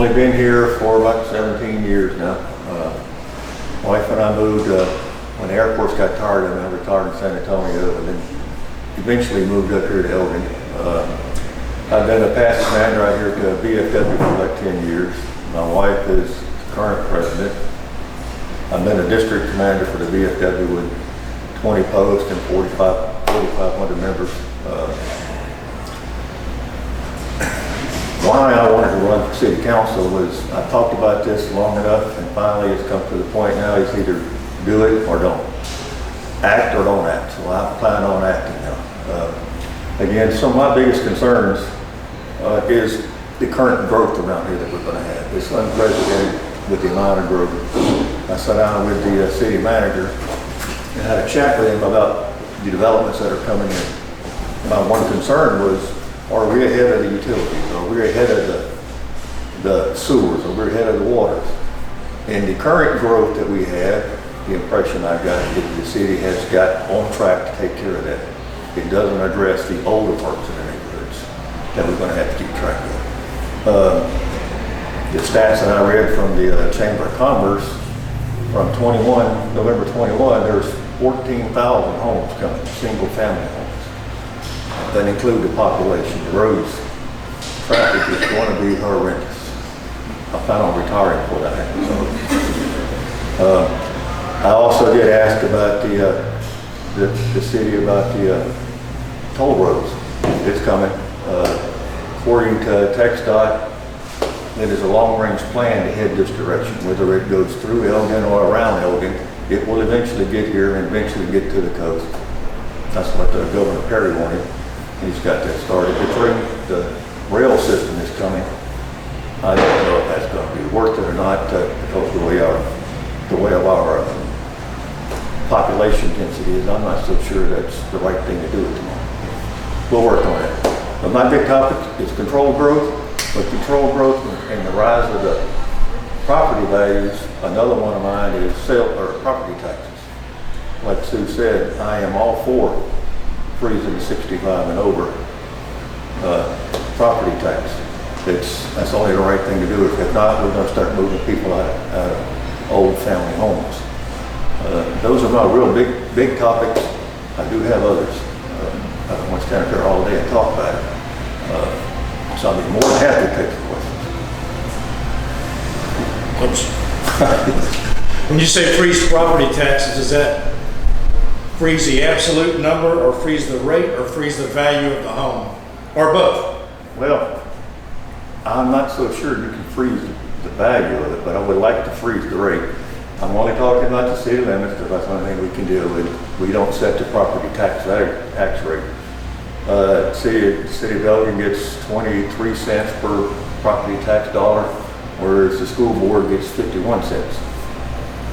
only been here for about 17 years now. Wife and I moved when the Air Force got tired of me. I retired in San Antonio and then eventually moved up here to Elgin. I've been a past manager out here at BFW for about 10 years. My wife is the current president. I've been a district commander for the BFW with 20 posts and 4,500 members. Why I wanted to run for city council was I talked about this long enough, and finally it's come to the point now it's either do it or don't. Act or don't act. So I plan on acting now. Again, some of my biggest concerns is the current growth around here that we're going to have. It's unprecedented with the amount of growth. I sat down with the city manager and had a chat with him about the developments that are coming in. My one concern was, are we ahead of the utilities? Are we ahead of the sewers? Are we ahead of the waters? And the current growth that we have, the impression I got is the city has got on track to take care of that. It doesn't address the older parts of the neighborhoods that we're going to have to keep track of. The stats that I read from the Chamber of Commerce from November 21, there's 14,000 homes coming, single family homes. That include the population. The roads, traffic is going to be horrendous. I plan on retiring before that happens. I also did ask about the city about the toll roads. It's coming. According to TxDOT, it is a long-range plan to head this direction. Whether it goes through Elgin or around Elgin, it will eventually get here and eventually get to the coast. That's what Governor Perry wanted. He's got that started. The rail system is coming. I don't know if that's going to be worth it or not because the way of our population density is, I'm not so sure that's the right thing to do at the moment. We'll work on it. But my big topic is controlled growth. But controlled growth and the rise of the property values, another one of mine is property taxes. Like Sue said, I am all for freezing 65 and over property tax. That's only the right thing to do. If not, we're going to start moving people out of old family homes. Those are my real big topics. I do have others. I don't want to stand up here all day and talk about it. So I'll be more than happy to take the questions. When you say freeze property taxes, does that freeze the absolute number or freeze the rate or freeze the value of the home or both? Well, I'm not so sure you can freeze the value of it, but I would like to freeze the rate. I'm only talking about the city limits because that's the only thing we can deal with. We don't set the property tax rate. The city of Elgin gets 23 cents per property tax dollar, whereas the school board gets 51 cents.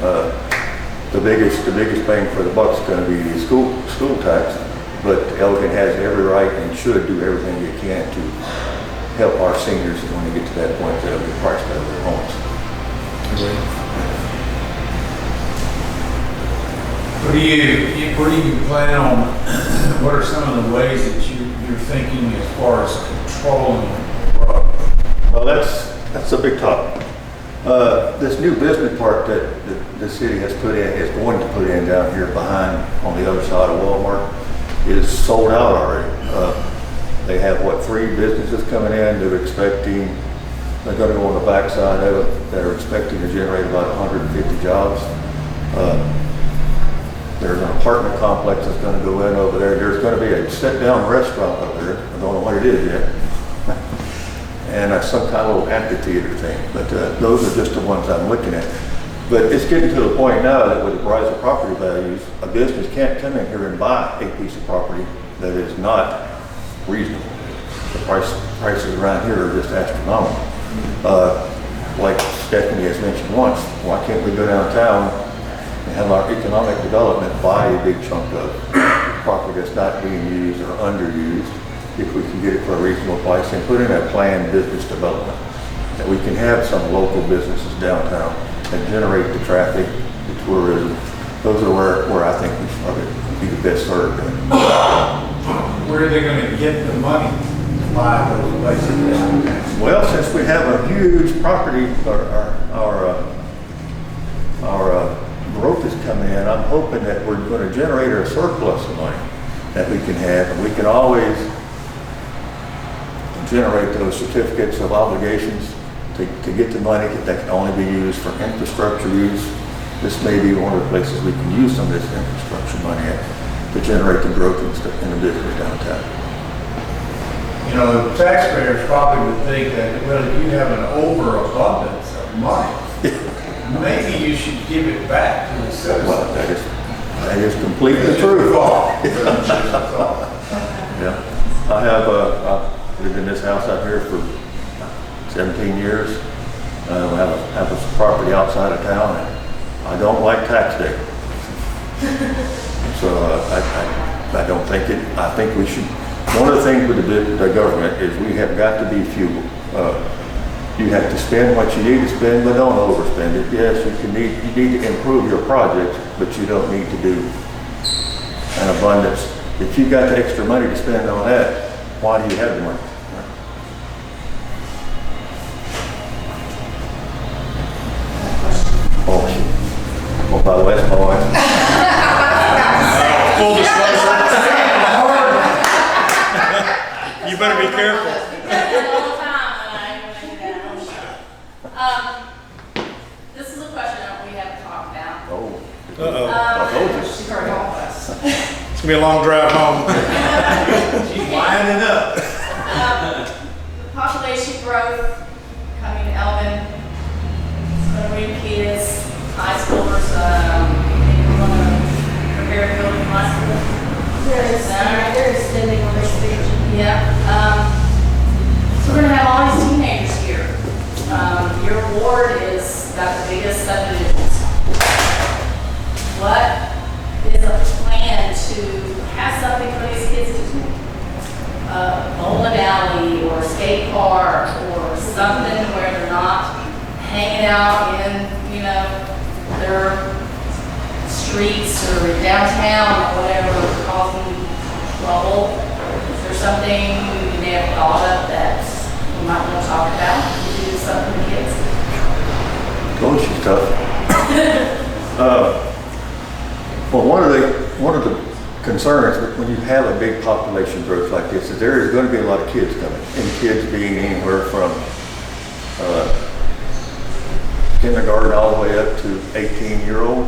The biggest bang for the buck is going to be the school tax, but Elgin has every right and should do everything it can to help our seniors when they get to that point they'll be priced out of their homes. What do you plan on? What are some of the ways that you're thinking as far as controlling growth? Well, that's a big topic. This new business park that the city is going to put in down here behind on the other side of Walmart is sold out already. They have 3 businesses coming in. They're going to go on the backside of it that are expecting to generate about 150 jobs. There's an apartment complex that's going to go in over there. There's going to be a sit-down restaurant over there. I don't know what it is yet. And some kind of little amphitheater thing. But those are just the ones I'm looking at. But it's getting to the point now that with the rise of property values, a business can't come in here and buy a piece of property that is not reasonable. The prices around here are just astronomical. Like Stephanie has mentioned once, why can't we go downtown and have our economic development buy a big chunk of property that's not being used or underused, if we can get it for a reasonable price, and put in a planned business development, that we can have some local businesses downtown that generate the traffic, the tourism. Those are where I think we should probably be the best served. Where are they going to get the money? buy those places downtown? Well, since we have a huge property, our growth is coming in, I'm hoping that we're going to generate a surplus of money that we can have, and we can always generate those certificates of obligations to get the money that can only be used for infrastructure use. This may be one of the places we can use some of this infrastructure money at to generate the growth in the business downtown. You know, the taxpayers probably would think that, well, if you have an overabundance of money, maybe you should give it back to the citizens. Well, that is completely true. Yeah, I have I've lived in this house out here for 17 years. I have a property outside of town, and I don't like tax day. So I don't think it. I think we should. One of the things with the government is we have got to be frugal. You have to spend what you need to spend, but don't overspend it. Yes, you need to improve your projects, but you don't need to do an abundance. If you've got the extra money to spend on that, why do you have the money? Oh, shit. Oh, by the way, that's my wife. Full disclosure. You better be careful. This is a question that we haven't talked about. Oh. Uh-oh. I told you. She's already home with us. It's gonna be a long drive home. She's winding up. The population growth coming to Elgin, it's gonna bring kids, high schoolers, people want to prepare to go to high school. They're extending on their speech. Yeah. So we're gonna have all these teenagers here. Your ward is got the biggest subdivisions. What is a plan to have something for these kids to do? Bowling alley or skate park or something where they're not hanging out in, their streets or downtown or whatever, causing trouble. Is there something you may have thought of that you might want to talk about to do something for kids? Oh, she's tough. Well, one of the concerns when you have a big population growth like this is there is going to be a lot of kids coming, and kids being anywhere from kindergarten all the way up to 18-year-old.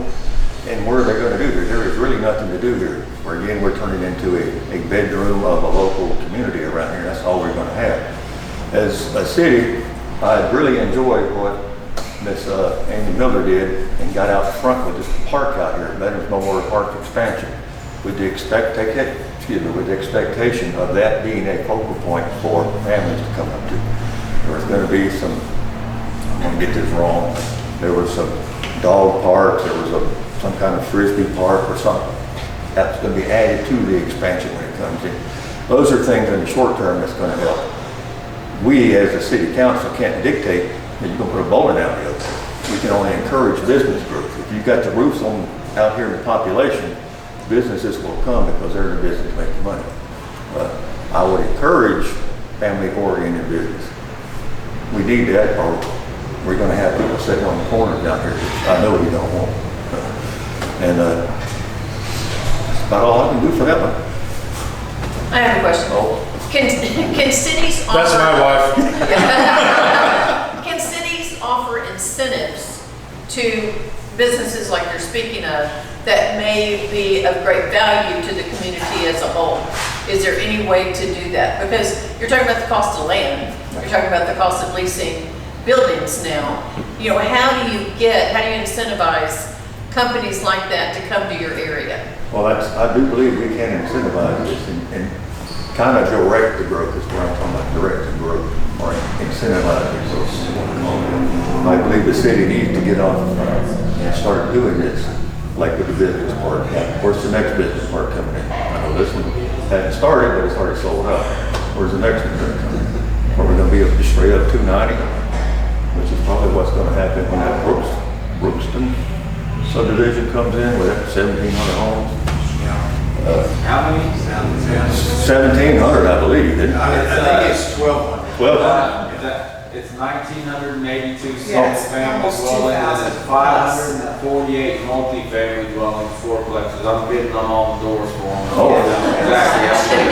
And what are they going to do here? There is really nothing to do here. We're turning into a bedroom of a local community around here. That's all we're going to have. As a city, I really enjoyed what Miss Amy Miller did and got out front with this park out here, Veterans Memorial Park expansion, with the expectation of that being a focal point for families to come up to. There was going to be some, I'm going to get this wrong, there was some dog parks, there was some kind of frisbee park or something. That's going to be added to the expansion when it comes in. Those are things in the short term that's going to help. We as a city council can't dictate that you're going to put a bowling alley up there. We can only encourage business growth. If you've got the roofs on out here in the population, businesses will come because they're in the business making money. I would encourage family-oriented business. We need that, or we're going to have people sitting on the corners down here, which I know we don't want. And that's about all I can do for that one. I have a question. Oh, Can cities offer? That's my wife. Can cities offer incentives to businesses like you're speaking of that may be of great value to the community as a whole? Is there any way to do that? Because you're talking about the cost of land, you're talking about the cost of leasing buildings now. How do you incentivize companies like that to come to your area? well, I do believe we can incentivize this and kind of direct the growth is what I'm talking about, direct the growth or incentivize the growth. I believe the city needs to get on and start doing this, like with the business park. Where's the next business park coming in? I know this one hadn't started, but it's already sold out. Where's the next one going to come in? Are we going to be up to straight up 290, which is probably what's going to happen when that Brookston subdivision comes in with that 1,700 homes. How many? 1,700, I believe, isn't it? I think it's 1,200. 1,200. It's 1,982 Yes, single-family almost dwellings, and 2,000 it's 548 multifamily dwellings, fourplexes. I'm bidding on all the doors for them. Oh. Exactly.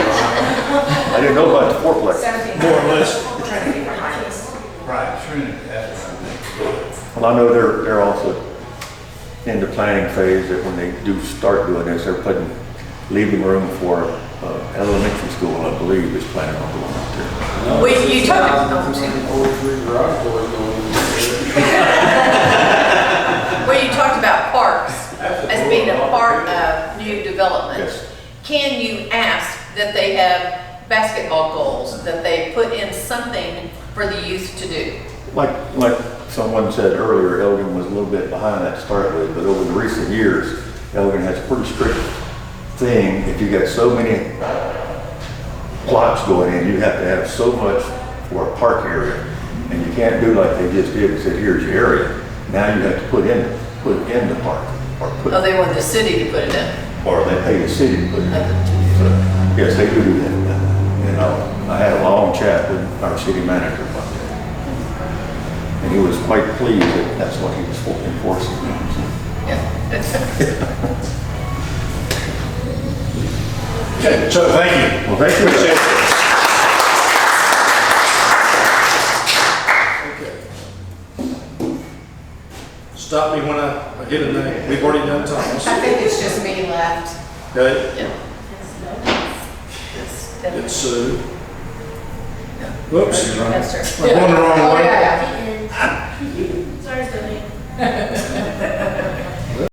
I didn't know about the fourplex. 17. More or less. Trinity behind us. Right, Trinity, that's what I think. Well, I know they're also in the planning phase that when they do start doing this, they're leaving room for elementary school, I believe, is planning on doing up there. You talked, well, you talked about parks as being a part of new development. Yes. Can you ask that they have basketball goals, that they put in something for the youth to do? Like someone said earlier, Elgin was a little bit behind that to start with, but over the recent years, Elgin has a pretty strict thing. If you got so many plots going in, you have to have so much for a park area. And you can't do like they just did and said, here's your area. Now you have to put in the park. Oh, they want the city to put it in. Or they pay the city to put it in. So, yes, they do that. You know, I had a long chat with our city manager about that. And he was quite pleased that that's what he was enforcing. Okay, so thank you. Well, thank you. Appreciate it. Okay. Stop me when I get a name. We've already done Thomas. I think it's just me left. Okay, Yeah. it's Sue. Whoops. That's her. I'm going the wrong Oh, way. yeah, yeah. Sorry, Stephanie.